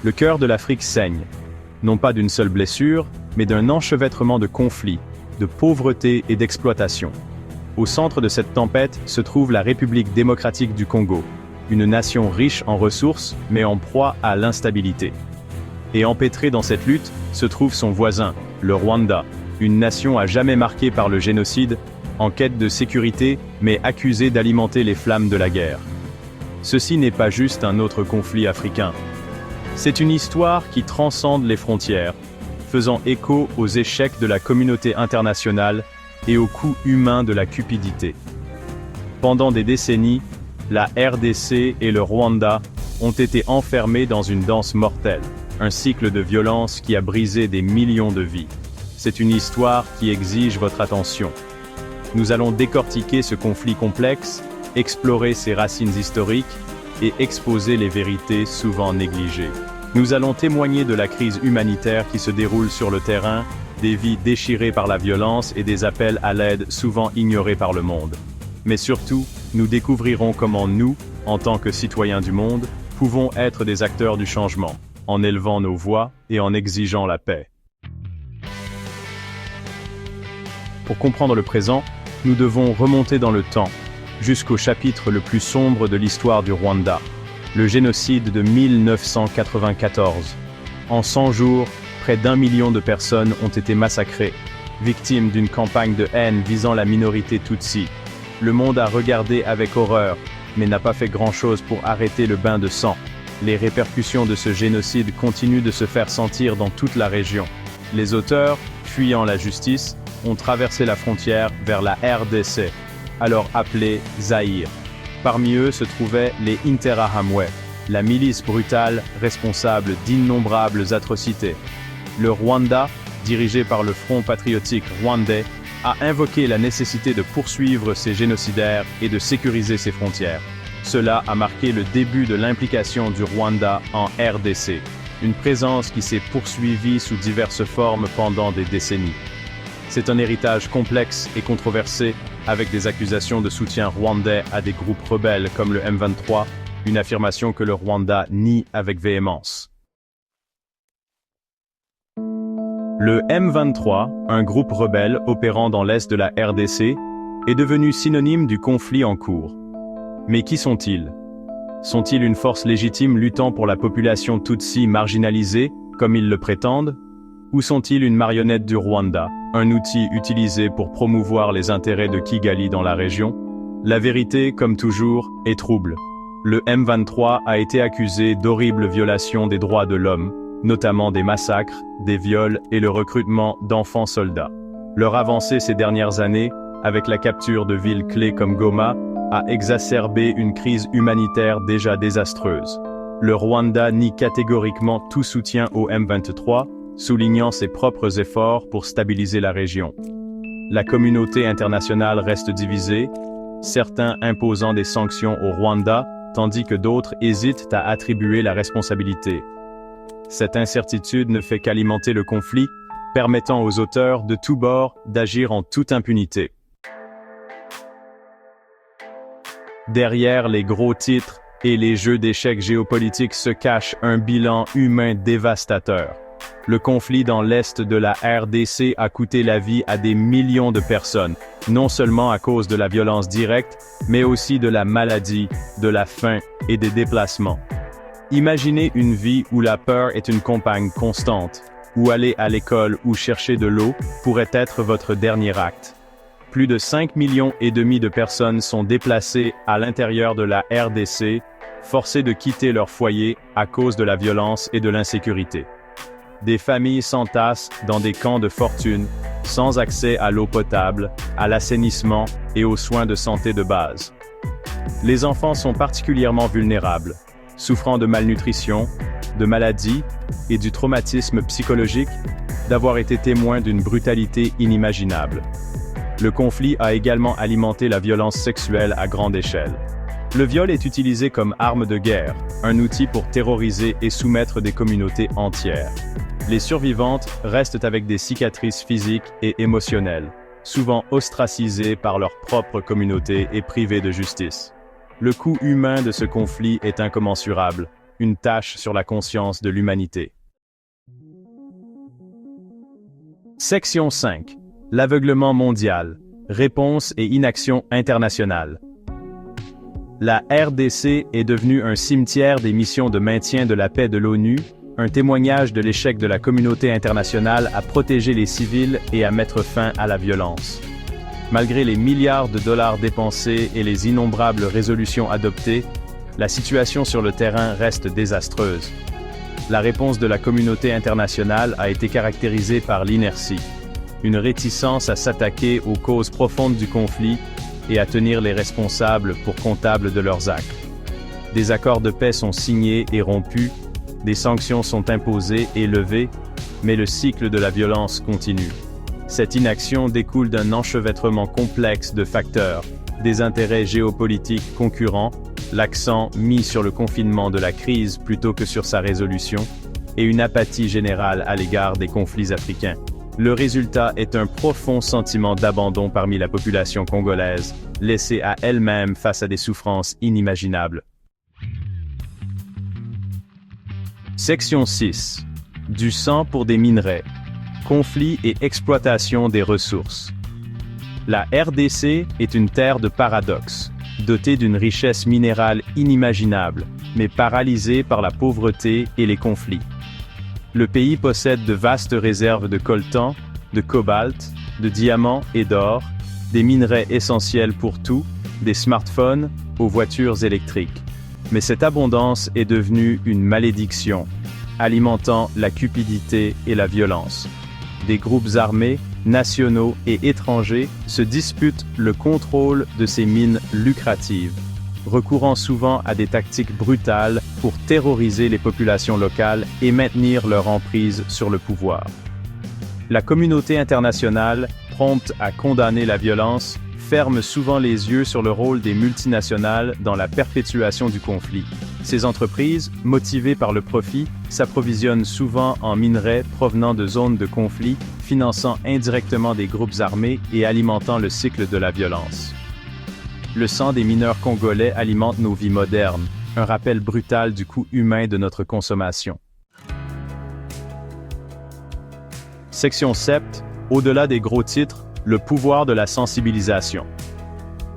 Le cœur de l'Afrique saigne, non pas d'une seule blessure, mais d'un enchevêtrement de conflits, de pauvreté et d'exploitation. Au centre de cette tempête se trouve la République démocratique du Congo, une nation riche en ressources, mais en proie à l'instabilité. Et empêtré dans cette lutte, se trouve son voisin, le Rwanda, une nation à jamais marquée par le génocide, en quête de sécurité, mais accusée d'alimenter les flammes de la guerre. Ceci n'est pas juste un autre conflit africain. C'est une histoire qui transcende les frontières, faisant écho aux échecs de la communauté internationale et aux coûts humains de la cupidité. Pendant des décennies, la RDC et le Rwanda ont été enfermés dans une danse mortelle, un cycle de violence qui a brisé des millions de vies. C'est une histoire qui exige votre attention. Nous allons décortiquer ce conflit complexe, explorer ses racines historiques et exposer les vérités souvent négligées. Nous allons témoigner de la crise humanitaire qui se déroule sur le terrain, des vies déchirées par la violence et des appels à l'aide souvent ignorés par le monde. Mais surtout, nous découvrirons comment nous, en tant que citoyens du monde, pouvons être des acteurs du changement, en élevant nos voix et en exigeant la paix. Pour comprendre le présent, nous devons remonter dans le temps, jusqu'au chapitre le plus sombre de l'histoire du Rwanda, le génocide de 1994. En 100 jours, près d'1 million de personnes ont été massacrées, victimes d'une campagne de haine visant la minorité Tutsi. Le monde a regardé avec horreur, mais n'a pas fait grand-chose pour arrêter le bain de sang. Les répercussions de ce génocide continuent de se faire sentir dans toute la région. Les auteurs, fuyant la justice, ont traversé la frontière vers la RDC, alors appelée Zaïre. Parmi eux se trouvaient les Interahamwe, la milice brutale responsable d'innombrables atrocités. Le Rwanda, dirigé par le Front patriotique rwandais, a invoqué la nécessité de poursuivre ces génocidaires et de sécuriser ses frontières. Cela a marqué le début de l'implication du Rwanda en RDC, une présence qui s'est poursuivie sous diverses formes pendant des décennies. C'est un héritage complexe et controversé, avec des accusations de soutien rwandais à des groupes rebelles comme le M23, une affirmation que le Rwanda nie avec véhémence. Le M23, un groupe rebelle opérant dans l'est de la RDC, est devenu synonyme du conflit en cours. Mais qui sont-ils? Sont-ils une force légitime luttant pour la population Tutsi marginalisée, comme ils le prétendent? Ou sont-ils une marionnette du Rwanda, un outil utilisé pour promouvoir les intérêts de Kigali dans la région? La vérité, comme toujours, est trouble. Le M23 a été accusé d'horribles violations des droits de l'homme, notamment des massacres, des viols et le recrutement d'enfants soldats. Leur avancée ces dernières années, avec la capture de villes clés comme Goma, a exacerbé une crise humanitaire déjà désastreuse. Le Rwanda nie catégoriquement tout soutien au M23, soulignant ses propres efforts pour stabiliser la région. La communauté internationale reste divisée, certains imposant des sanctions au Rwanda, tandis que d'autres hésitent à attribuer la responsabilité. Cette incertitude ne fait qu'alimenter le conflit, permettant aux auteurs de tous bords d'agir en toute impunité. Derrière les gros titres et les jeux d'échecs géopolitiques se cache un bilan humain dévastateur. Le conflit dans l'est de la RDC a coûté la vie à des millions de personnes, non seulement à cause de la violence directe, mais aussi de la maladie, de la faim et des déplacements. Imaginez une vie où la peur est une compagne constante, où aller à l'école ou chercher de l'eau pourrait être votre dernier acte. Plus de 5,5 millions de personnes sont déplacées à l'intérieur de la RDC, forcées de quitter leur foyer à cause de la violence et de l'insécurité. Des familles s'entassent dans des camps de fortune, sans accès à l'eau potable, à l'assainissement et aux soins de santé de base. Les enfants sont particulièrement vulnérables, souffrant de malnutrition, de maladies et du traumatisme psychologique d'avoir été témoins d'une brutalité inimaginable. Le conflit a également alimenté la violence sexuelle à grande échelle. Le viol est utilisé comme arme de guerre, un outil pour terroriser et soumettre des communautés entières. Les survivantes restent avec des cicatrices physiques et émotionnelles, souvent ostracisées par leur propre communauté et privées de justice. Le coût humain de ce conflit est incommensurable. une tache sur la conscience de l'humanité. Section 5. L'aveuglement mondial. Réponse et inaction internationale. La RDC est devenue un cimetière des missions de maintien de la paix de l'ONU, un témoignage de l'échec de la communauté internationale à protéger les civils et à mettre fin à la violence. Malgré les milliards de dollars dépensés et les innombrables résolutions adoptées, la situation sur le terrain reste désastreuse. La réponse de la communauté internationale a été caractérisée par l'inertie, une réticence à s'attaquer aux causes profondes du conflit et à tenir les responsables pour comptables de leurs actes. Des accords de paix sont signés et rompus, des sanctions sont imposées et levées, mais le cycle de la violence continue. Cette inaction découle d'un enchevêtrement complexe de facteurs, des intérêts géopolitiques concurrents, l'accent mis sur le confinement de la crise plutôt que sur sa résolution, et une apathie générale à l'égard des conflits africains. Le résultat est un profond sentiment d'abandon parmi la population congolaise, laissée à elle-même face à des souffrances inimaginables. Section 6. Du sang pour des minerais. Conflit et exploitation des ressources. La RDC est une terre de paradoxes, dotée d'une richesse minérale inimaginable, mais paralysée par la pauvreté et les conflits. Le pays possède de vastes réserves de coltan, de cobalt, de diamants et d'or, des minerais essentiels pour tout, des smartphones aux voitures électriques. Mais cette abondance est devenue une malédiction, alimentant la cupidité et la violence. Des groupes armés, nationaux et étrangers se disputent le contrôle de ces mines lucratives, recourant souvent à des tactiques brutales pour terroriser les populations locales et maintenir leur emprise sur le pouvoir. La communauté internationale, prompte à condamner la violence, ferme souvent les yeux sur le rôle des multinationales dans la perpétuation du conflit. Ces entreprises, motivées par le profit, s'approvisionnent souvent en minerais provenant de zones de conflit, finançant indirectement des groupes armés et alimentant le cycle de la violence. Le sang des mineurs congolais alimente nos vies modernes, un rappel brutal du coût humain de notre consommation. Section 7. Au-delà des gros titres, le pouvoir de la sensibilisation.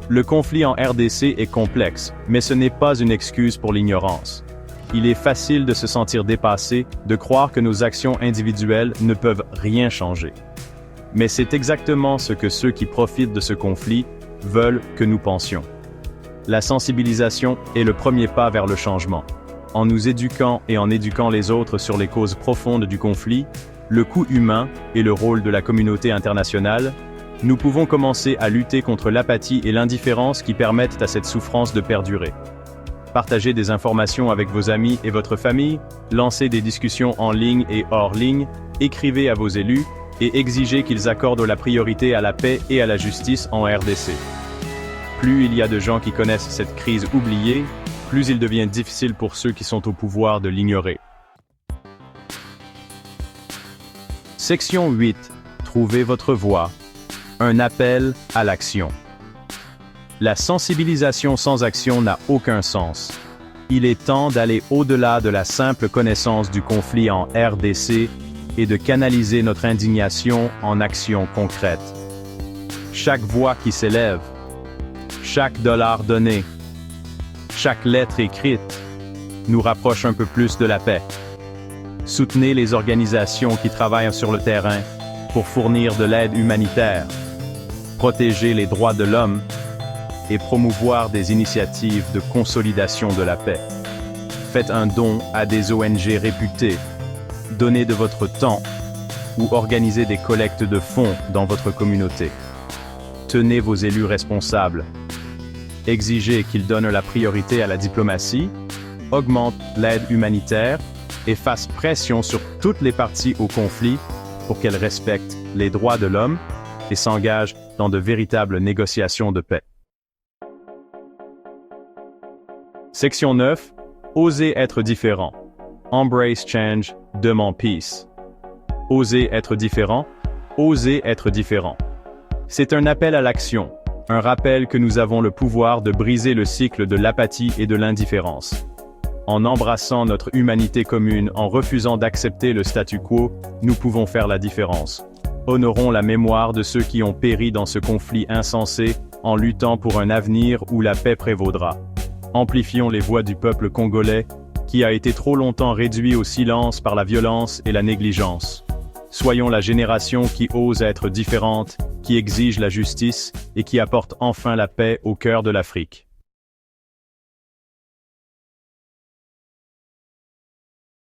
Le conflit en RDC est complexe, mais ce n'est pas une excuse pour l'ignorance. Il est facile de se sentir dépassé, de croire que nos actions individuelles ne peuvent rien changer. Mais c'est exactement ce que ceux qui profitent de ce conflit veulent que nous pensions. La sensibilisation est le premier pas vers le changement. En nous éduquant et en éduquant les autres sur les causes profondes du conflit, le coût humain et le rôle de la communauté internationale, nous pouvons commencer à lutter contre l'apathie et l'indifférence qui permettent à cette souffrance de perdurer. Partagez des informations avec vos amis et votre famille, lancez des discussions en ligne et hors ligne, écrivez à vos élus et exigez qu'ils accordent la priorité à la paix et à la justice en RDC. Plus il y a de gens qui connaissent cette crise oubliée, plus il devient difficile pour ceux qui sont au pouvoir de l'ignorer. Section 8. Trouvez votre voie. Un appel à l'action. La sensibilisation sans action n'a aucun sens. Il est temps d'aller au-delà de la simple connaissance du conflit en RDC et de canaliser notre indignation en actions concrètes. Chaque voix qui s'élève, chaque dollar donné, chaque lettre écrite nous rapproche un peu plus de la paix. Soutenez les organisations qui travaillent sur le terrain pour fournir de l'aide humanitaire, protéger les droits de l'homme et promouvoir des initiatives de consolidation de la paix. Faites un don à des ONG réputées, donnez de votre temps ou organisez des collectes de fonds dans votre communauté. Tenez vos élus responsables. Exigez qu'ils donnent la priorité à la diplomatie, augmentent l'aide humanitaire et fassent pression sur toutes les parties au conflit pour qu'elles respectent les droits de l'homme et s'engagent dans de véritables négociations de paix. Section 9. Osez être différent. Embrace change, demand peace. Osez être différent. Osez être différent. C'est un appel à l'action, un rappel que nous avons le pouvoir de briser le cycle de l'apathie et de l'indifférence. En embrassant notre humanité commune, en refusant d'accepter le statu quo, nous pouvons faire la différence. Honorons la mémoire de ceux qui ont péri dans ce conflit insensé, en luttant pour un avenir où la paix prévaudra. Amplifions les voix du peuple congolais, qui a été trop longtemps réduit au silence par la violence et la négligence. Soyons la génération qui ose être différente, qui exige la justice et qui apporte enfin la paix au cœur de l'Afrique.